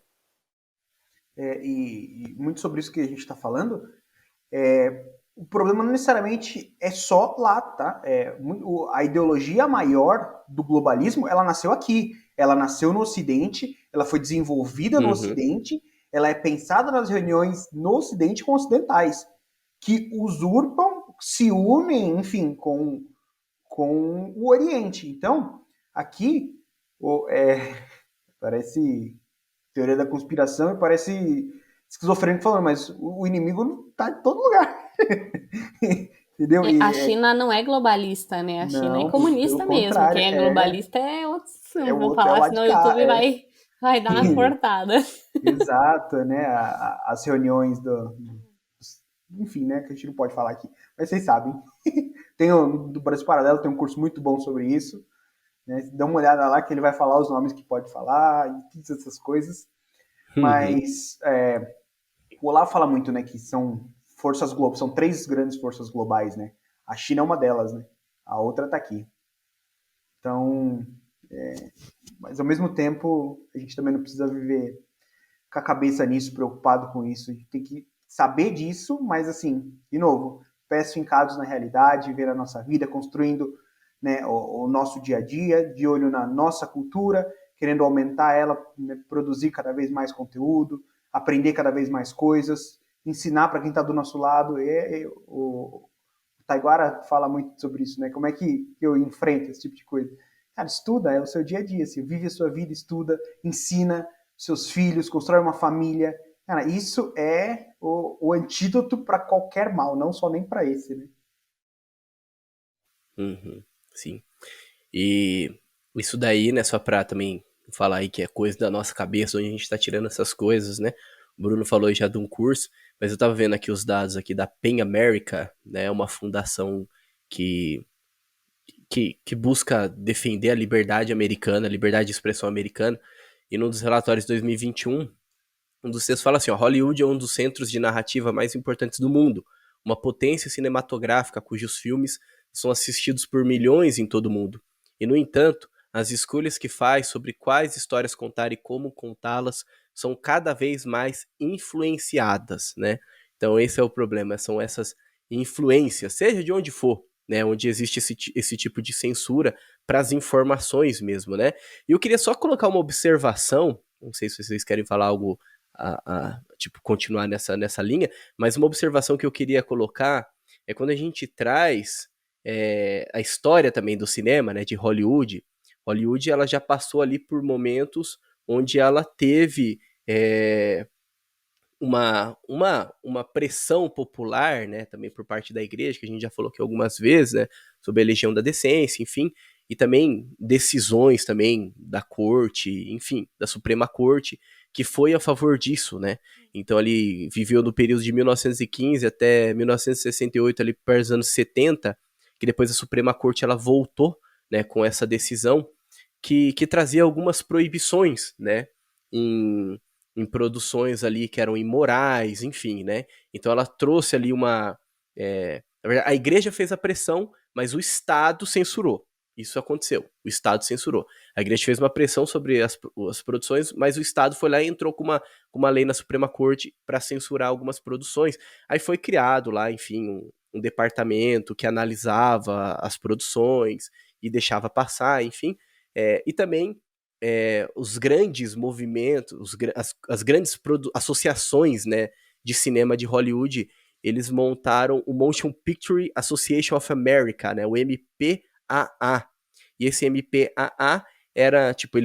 E muito sobre isso que a gente está falando, o problema não necessariamente é só lá, tá? A ideologia maior do globalismo, ela nasceu aqui, ela nasceu no Ocidente, ela foi desenvolvida no Uhum. Ocidente, ela é pensada nas reuniões no Ocidente com ocidentais, que usurpam, se unem, enfim, com o Oriente. Então, aqui, parece teoria da conspiração e parece esquizofrênico falando, mas o inimigo está em todo lugar. Entendeu? A China não é globalista, né? A China é Não, pelo comunista mesmo. contrário, Quem é globalista é outro. é Não o vou outro, é o falar, lado de senão o cá. YouTube vai dar uma cortada. Exato, né? As reuniões enfim, né? Que a gente não pode falar aqui, mas vocês sabem. Do Brasil Paralelo tem um curso muito bom sobre isso. Né? Dá uma olhada lá que ele vai falar os nomes que pode falar e todas essas coisas. Uhum. Mas o Olavo fala muito, né, que são forças globais, são 3 grandes forças globais, né? A China é uma delas, né? A outra está aqui. Então, mas ao mesmo tempo, a gente também não precisa viver com a cabeça nisso, preocupado com isso. A gente tem que saber disso, mas assim, de novo, pés fincados na realidade, ver a nossa vida, construindo, né, o nosso dia a dia, de olho na nossa cultura, querendo aumentar ela, né, produzir cada vez mais conteúdo, aprender cada vez mais coisas, ensinar para quem está do nosso lado. O Taiguara fala muito sobre isso, né? Como é que eu enfrento esse tipo de coisa? Cara, estuda, é o seu dia a dia. Assim, vive a sua vida, estuda, ensina seus filhos, constrói uma família. Cara, isso é o antídoto para qualquer mal, não só nem para esse, né? Uhum. Sim. E isso daí, né, só pra também falar aí que é coisa da nossa cabeça, onde a gente tá tirando essas coisas, né? O Bruno falou já de um curso, mas eu tava vendo aqui os dados aqui da PEN America, né, uma fundação que, que busca defender a liberdade americana, a liberdade de expressão americana, e num dos relatórios de 2021, um dos textos fala assim, ó, Hollywood é um dos centros de narrativa mais importantes do mundo, uma potência cinematográfica cujos filmes são assistidos por milhões em todo o mundo. E, no entanto, as escolhas que faz sobre quais histórias contar e como contá-las são cada vez mais influenciadas, né? Então esse é o problema, são essas influências, seja de onde for, né? Onde existe esse tipo de censura para as informações mesmo, né? E eu queria só colocar uma observação, não sei se vocês querem falar algo tipo, continuar nessa linha, mas uma observação que eu queria colocar é quando a gente traz a história também do cinema, né, de Hollywood. Hollywood, ela já passou ali por momentos onde ela teve uma pressão popular, né, também por parte da igreja, que a gente já falou aqui algumas vezes, né, sobre a legião da decência, enfim, e também decisões também da corte, enfim, da Suprema Corte, que foi a favor disso, né? Então ele viveu no período de 1915 até 1968, ali perto dos anos 70, que depois a Suprema Corte ela voltou, né, com essa decisão que trazia algumas proibições, né, em produções ali que eram imorais, enfim, né? Então ela trouxe ali a igreja fez a pressão, mas o Estado censurou. Isso aconteceu. O Estado censurou. A igreja fez uma pressão sobre as produções, mas o Estado foi lá e entrou com uma lei na Suprema Corte para censurar algumas produções. Aí foi criado lá, enfim, um departamento que analisava as produções e deixava passar, enfim. E também os grandes movimentos, as grandes associações, né, de cinema de Hollywood, eles montaram o Motion Picture Association of America, né, o MPAA. E esse MPAA era, tipo,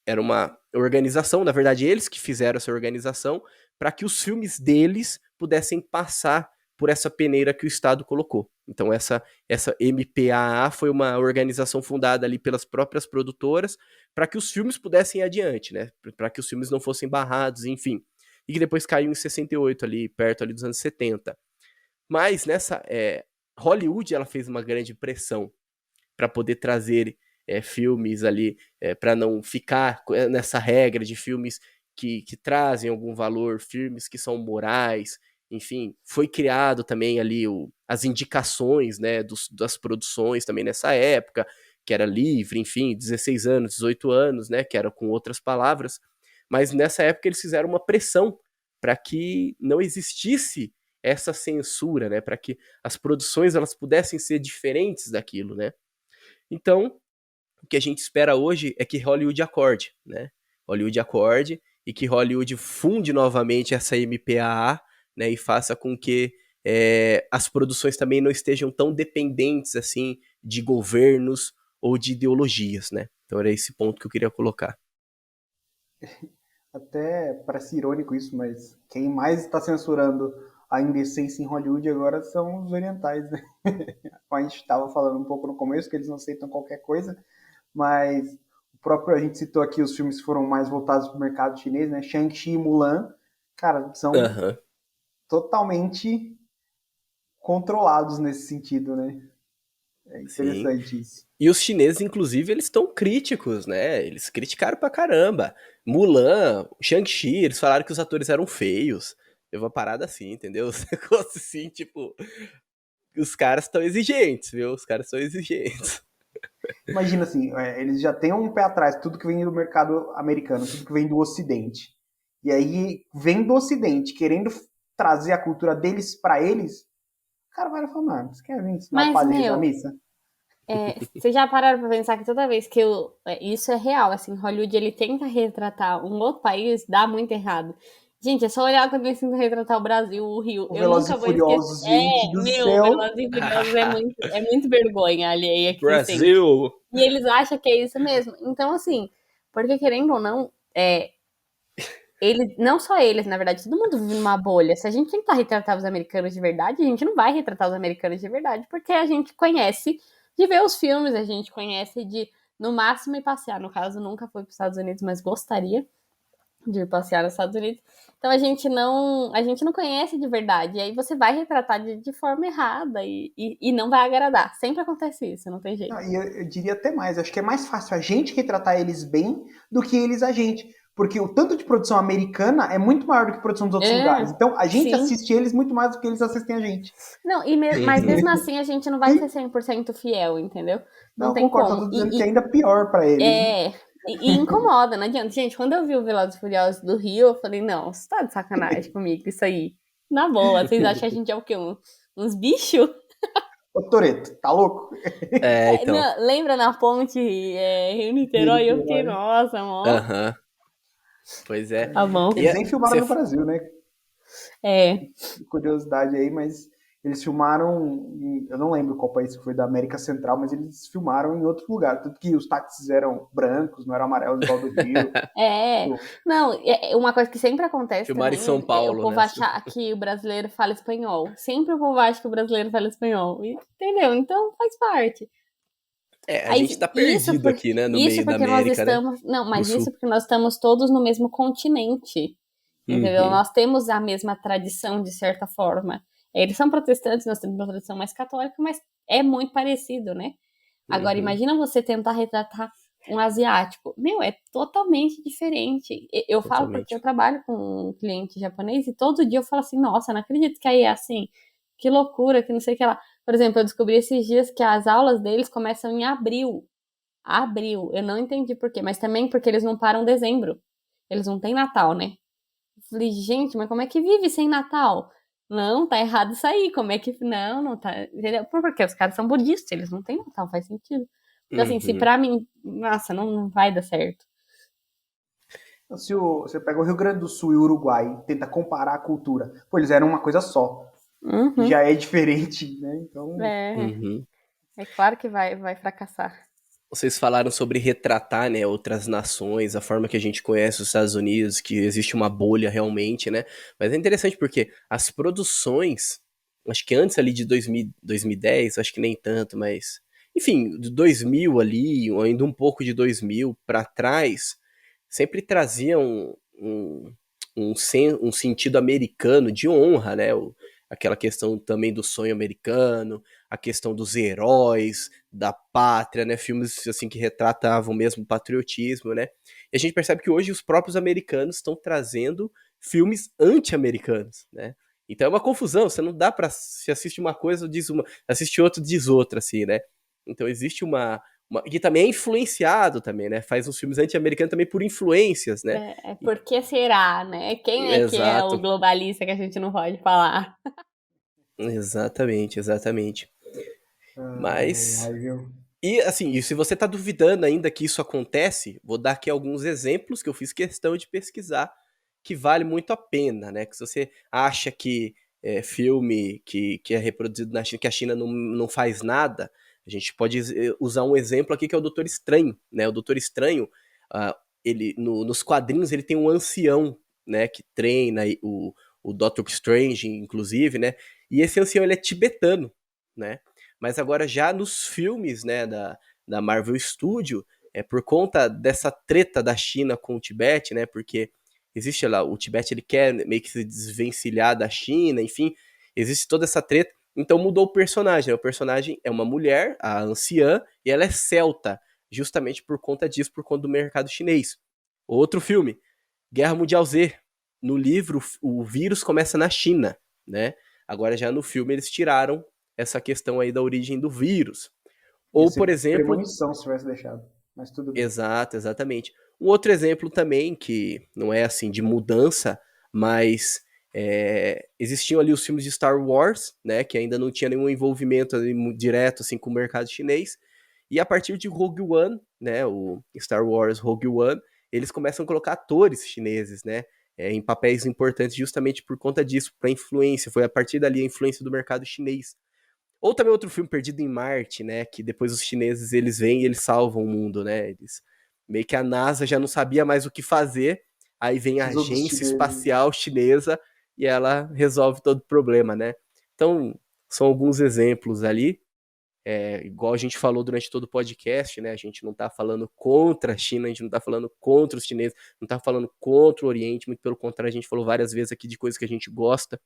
era uma organização, na verdade eles que fizeram essa organização para que os filmes deles pudessem passar por essa peneira que o Estado colocou. Então essa MPAA foi uma organização fundada ali pelas próprias produtoras para que os filmes pudessem ir adiante, né? Para que os filmes não fossem barrados, enfim. E que depois caiu em 68 ali, perto ali dos anos 70. Mas Hollywood ela fez uma grande pressão para poder trazer filmes ali, para não ficar nessa regra de filmes que trazem algum valor, filmes que são morais, enfim, foi criado também ali as indicações, né, das produções também nessa época, que era livre, enfim, 16 anos, 18 anos, né, que era com outras palavras, mas nessa época eles fizeram uma pressão para que não existisse essa censura, né, para que as produções elas pudessem ser diferentes daquilo, né. Então, o que a gente espera hoje é que Hollywood acorde, né? Hollywood acorde e que Hollywood funde novamente essa MPAA, né? E faça com que as produções também não estejam tão dependentes assim de governos ou de ideologias, né? Então era esse ponto que eu queria colocar. Até parece irônico isso, mas quem mais está censurando a indecência em Hollywood agora são os orientais, né? A gente estava falando um pouco no começo que eles não aceitam qualquer coisa, mas o próprio, a gente citou aqui os filmes que foram mais voltados para o mercado chinês, né? Shang-Chi e Mulan, cara, são totalmente controlados nesse sentido, né? É interessante Sim. isso. E os chineses, inclusive, eles estão críticos, né? Eles criticaram pra caramba. Mulan, Shang-Chi, eles falaram que os atores eram feios. Teve uma parada assim, entendeu? Os negócios assim, tipo... Os caras estão exigentes, viu? Os caras são exigentes. Imagina assim, eles já têm um pé atrás, tudo que vem do mercado americano, tudo que vem do Ocidente. E aí, vem do Ocidente, querendo trazer a cultura deles pra eles, o cara vai falar, mano, você quer vir ensinar o padre a rezar a missa? Vocês já pararam pra pensar que toda vez que isso é real, assim, Hollywood ele tenta retratar um outro país, dá muito errado. Gente, é só olhar quando eles tentam retratar o Brasil, o Rio. O Eu Velozes nunca e vou esquecer. Furiosos, gente do céu. Velozes e Furiosos é muito vergonha alheia que vocês têm. Brasil! E eles acham que é isso mesmo. Então, assim, porque querendo ou não, não só eles, na verdade, todo mundo vive numa bolha. Se a gente tentar retratar os americanos de verdade, a gente não vai retratar os americanos de verdade, porque a gente conhece de ver os filmes, a gente conhece de, no máximo, ir passear. No caso, nunca fui para os Estados Unidos, mas gostaria de ir passear nos Estados Unidos. Então a gente não conhece de verdade. E aí você vai retratar de forma errada e não vai agradar. Sempre acontece isso, não tem jeito. E eu diria até mais, acho que é mais fácil a gente retratar eles bem do que eles a gente. Porque o tanto de produção americana é muito maior do que a produção dos outros lugares. Então a gente assiste eles muito mais do que eles assistem a gente. Não, mas mesmo assim a gente não vai ser 100% fiel, entendeu? Não tem concordo, como. Tô dizendo que é ainda pior pra eles. E incomoda, não adianta. Gente, quando eu vi o Velozes e Furiosos do Rio, eu falei, não, você tá de sacanagem comigo, isso aí. Na boa, vocês acham que a gente é o quê? Uns bichos? Ô, Toretto, tá louco? Então. Lembra na ponte Rio-Niterói? Eu fiquei, nossa, mano. Pois é. Tá bom. Eles nem filmaram no Brasil, né? Curiosidade aí, mas eles filmaram, eu não lembro qual país que foi da América Central, mas eles filmaram em outro lugar. Tanto que os táxis eram brancos, não eram amarelos igual do Rio. Não, uma coisa que sempre acontece filmaram também, em São Paulo, o povo achar que o brasileiro fala espanhol. Sempre o povo acha que o brasileiro fala espanhol. Entendeu? Então faz parte. A gente tá perdido aqui, né, no meio da América, né? Não, mas isso porque nós estamos todos no mesmo continente. Entendeu? Nós temos a mesma tradição, de certa forma. Eles são protestantes, nós temos uma tradição mais católica, mas é muito parecido, né? Agora, imagina você tentar retratar um asiático. É totalmente diferente. Eu falo porque eu trabalho com um cliente japonês e todo dia eu falo assim, nossa, não acredito que aí é assim. Que loucura, que não sei o que lá. Por exemplo, eu descobri esses dias que as aulas deles começam em abril. Abril. Eu não entendi por quê, mas também porque eles não param em dezembro. Eles não têm Natal, né? Eu falei, gente, mas como é que vive sem Natal? Não, tá errado isso aí. Como é que. Não, não tá. Entendeu? Porque os caras são budistas, eles não têm Natal, faz sentido. Então, assim, se pra mim. Nossa, não vai dar certo. Então, se você pega o Rio Grande do Sul e o Uruguai e tenta comparar a cultura, pô, eles eram uma coisa só. Uhum. Já é diferente, né? Então, É claro que vai fracassar. Vocês falaram sobre retratar, né, outras nações, a forma que a gente conhece os Estados Unidos, que existe uma bolha realmente, né? Mas é interessante porque as produções, acho que antes ali de 2010, acho que nem tanto, mas enfim, de 2000 ali, ou ainda um pouco de 2000 para trás, sempre traziam um sentido americano de honra, né? Aquela questão também do sonho americano, a questão dos heróis, da pátria, né? Filmes assim que retratavam mesmo o patriotismo, né? E a gente percebe que hoje os próprios americanos estão trazendo filmes anti-americanos, né? Então é uma confusão, você não dá pra se assiste uma coisa, diz uma, assiste outra, diz outra, assim, né? Então existe que também é influenciado também, né? Faz uns filmes anti-americanos também por influências, né? Por que será, né? Quem é que é o Exato. globalista que a gente não pode falar? Exatamente. Mas. viu? E assim, e se você tá duvidando ainda que isso acontece, vou dar aqui alguns exemplos que eu fiz questão de pesquisar, que vale muito a pena, né? Que se você acha que filme que é reproduzido na China, que a China não faz nada, a gente pode usar um exemplo aqui que é o Doutor Estranho, né? O Doutor Estranho, ele nos quadrinhos ele tem um ancião, né? Que treina o Doctor Strange, inclusive, né? E esse ancião ele é tibetano, né? Mas agora já nos filmes, né, da Marvel Studio, por conta dessa treta da China com o Tibete, né, porque existe lá, o Tibete ele quer meio que se desvencilhar da China, enfim, existe toda essa treta, então mudou o personagem, né? O personagem é uma mulher, a anciã, e ela é celta, justamente por conta disso, por conta do mercado chinês. Outro filme, Guerra Mundial Z, no livro o vírus começa na China, né, agora já no filme eles tiraram essa questão aí da origem do vírus. Ou, por exemplo... premonição se tivesse deixado, mas tudo bem. Exatamente. Um outro exemplo também, que não é assim de mudança, mas existiam ali os filmes de Star Wars, né, que ainda não tinha nenhum envolvimento ali, direto assim, com o mercado chinês, e a partir de Rogue One, né, o Star Wars Rogue One, eles começam a colocar atores chineses, né, em papéis importantes justamente por conta disso, para influência, foi a partir dali a influência do mercado chinês. Ou também outro filme, Perdido em Marte, né? Que depois os chineses, eles vêm e eles salvam o mundo, né? Meio que a NASA já não sabia mais o que fazer, aí vem a agência espacial chinesa e ela resolve todo o problema, né? Então, são alguns exemplos ali. Igual a gente falou durante todo o podcast, né? A gente não tá falando contra a China, a gente não tá falando contra os chineses, não tá falando contra o Oriente, muito pelo contrário, a gente falou várias vezes aqui de coisas que a gente gosta,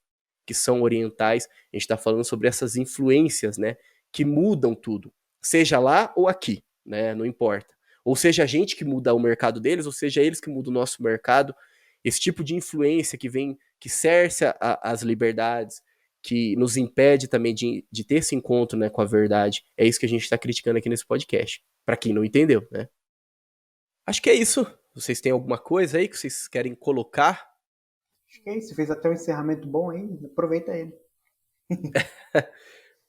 que são orientais, a gente está falando sobre essas influências, né, que mudam tudo, seja lá ou aqui, né, não importa. Ou seja a gente que muda o mercado deles, ou seja eles que mudam o nosso mercado, esse tipo de influência que vem, que cerca as liberdades, que nos impede também de ter esse encontro, né, com a verdade, é isso que a gente está criticando aqui nesse podcast, para quem não entendeu, né. Acho que é isso. Vocês têm alguma coisa aí que vocês querem colocar? Acho que é isso. Você fez até um encerramento bom aí. Aproveita ele.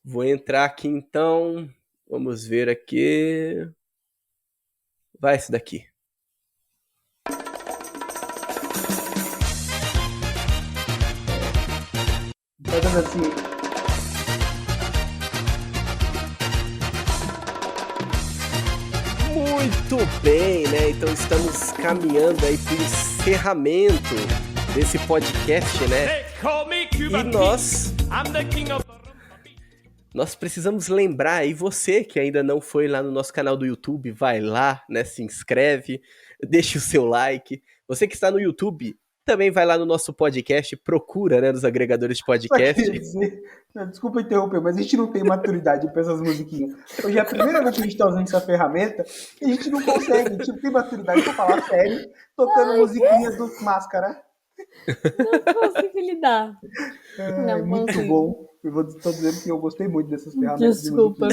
Vou entrar aqui então. Vamos ver aqui. Vai esse daqui. Vai dando assim. Muito bem, né? Então estamos caminhando aí para o encerramento desse podcast, né? E nós precisamos lembrar aí, você que ainda não foi lá no nosso canal do YouTube, vai lá, né? Se inscreve, deixa o seu like. Você que está no YouTube, também vai lá no nosso podcast, procura, né, nos agregadores de podcast. Só queria dizer, desculpa interromper, mas a gente não tem maturidade para essas musiquinhas. Hoje é a primeira vez que a gente está usando essa ferramenta e a gente não consegue, a gente não tem maturidade para falar sério, tocando musiquinhas do Máscara. Não consigo lidar. Não Muito consigo. bom. Estou dizendo que eu gostei muito dessas ferramentas. Desculpa.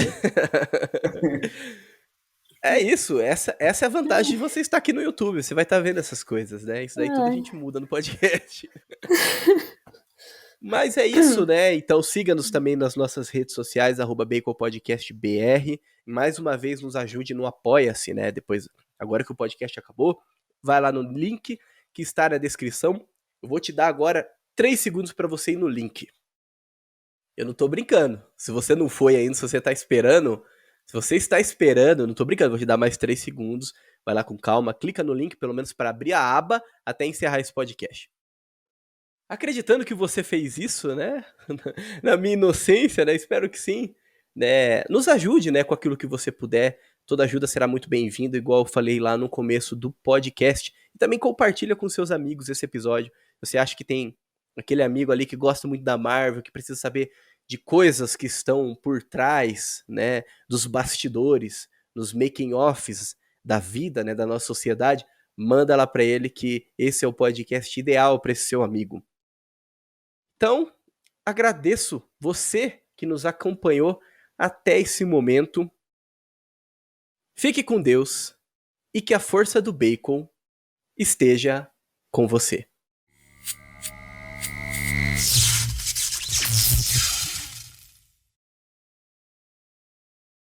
É isso, essa é a vantagem de você estar aqui no YouTube. Você vai estar vendo essas coisas, né? Isso daí tudo a gente muda no podcast. Mas é isso, né? Então siga-nos também nas nossas redes sociais, @BaconPodcastBR. Mais uma vez, nos ajude no Apoia-se, né? Depois, agora que o podcast acabou, vai lá no link que está na descrição. Eu vou te dar agora 3 segundos para você ir no link. Eu não tô brincando. Se você não foi ainda, se você tá esperando, se você está esperando, eu não tô brincando, vou te dar mais 3 segundos. Vai lá com calma, clica no link, pelo menos para abrir a aba até encerrar esse podcast. Acreditando que você fez isso, né? Na minha inocência, né? Espero que sim. Né? Nos ajude, né? Com aquilo que você puder. Toda ajuda será muito bem-vinda, igual eu falei lá no começo do podcast. E também compartilha com seus amigos esse episódio. Você acha que tem aquele amigo ali que gosta muito da Marvel, que precisa saber de coisas que estão por trás, né? Dos bastidores, nos making-offs da vida, né? Da nossa sociedade. Manda lá para ele que esse é o podcast ideal para esse seu amigo. Então, agradeço você que nos acompanhou até esse momento. Fique com Deus e que a força do bacon esteja com você.